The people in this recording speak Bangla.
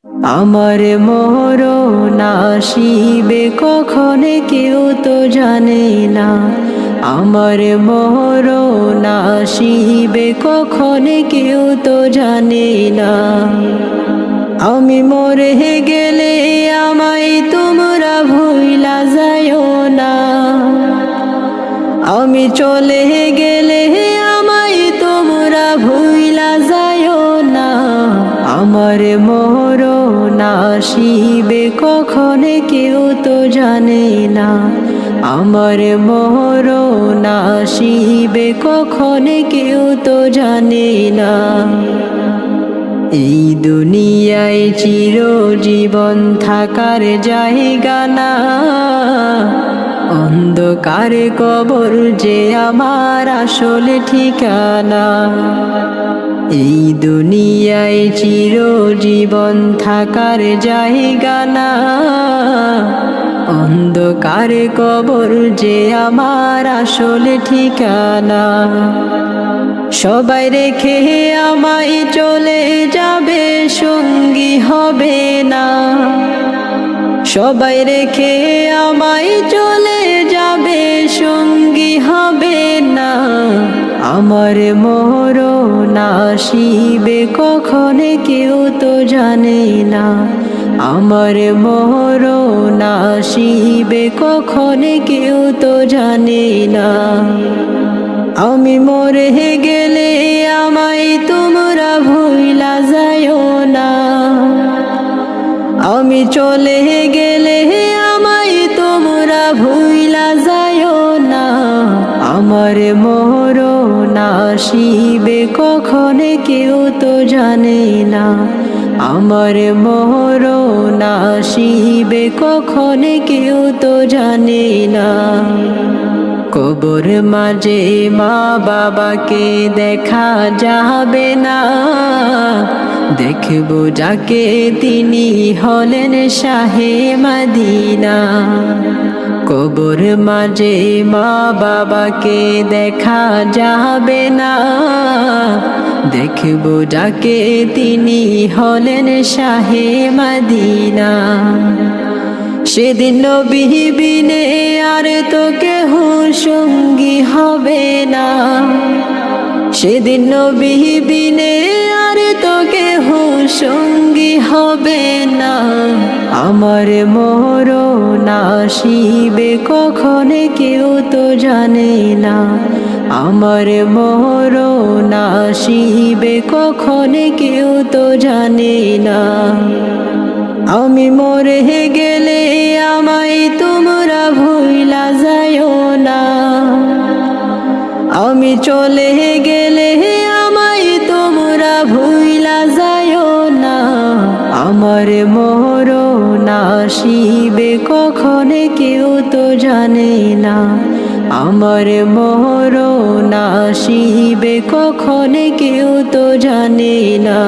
আমার মরণ আসিবে কখন কেউ তো জানে না, আমার মরণ আসিবে কখন কেউ তো জানে না। আমি মরে গেলে আমায় তোমরা ভুইলা যাইও না, আমি চলে গেলে আমায় তোমরা ভুইলা যাইও না। আমার মরণ আসিবে কখন কেউ তো জানে না, আমার মরণ আসিবে কখন কেউ তো জানে না। এই দুনিয়ায় চিরজীবন থাকার জায়গা না, অন্ধকারে কবর যে আমার আসল ঠিকানা। এই দুনিয়ায় চিরজীবন থাকার জায়গা না, অন্ধকারে কবর যে আমার আসল ঠিকানা। সবাই রেখে আমায় চলে যাবে, সঙ্গী হবে না। সবাই রেখে আমায় চলে যাবে, সঙ্গী হবে না। আমার মরণ আসিবে কখন কেউ তো জানে না, আমার মরণ আসিবে কখন কেউ তো জানে না। আমি মরে গেলে আমায় তোমরা ভুইলা যাইও না, আমি চলে গেলে আমায় তোমরা ভুইলা যাইও না। আমার মরণ আসিবে কখন কেউ তো জানে না, আমার মরণ আসিবে কখন কেউ তো জানে না। কবর মাঝে মা বাবাকে দেখা যাবে না, দেখব যাকে তিনি হলেন শাহে মদিনা। কবর মাঝে মা বাবাকে দেখা যাবে না, দেখব যাকে তিনি হলেন শাহে মদিনা। সেদিন নবী বিনে আর তো কেহ সঙ্গী হবে না, সেদিন নবী বিনে আর তো কেহ সঙ্গী হবে না। আমার মরণ আসিবে কখন কেউ তো জানে না, আমার মরণ আসিবে কখন কেউ তো জানে না। আমি মরে গেলে আমায় তোমরা ভুইলা যাইও না, আমি চলে গেলে আমায় তোমরা ভুইলা যাইও না। আমার মরণ আসিবে কখন কেউ তো জানে না, আমার মরণ আসিবে কখন কেউ তো জানে না।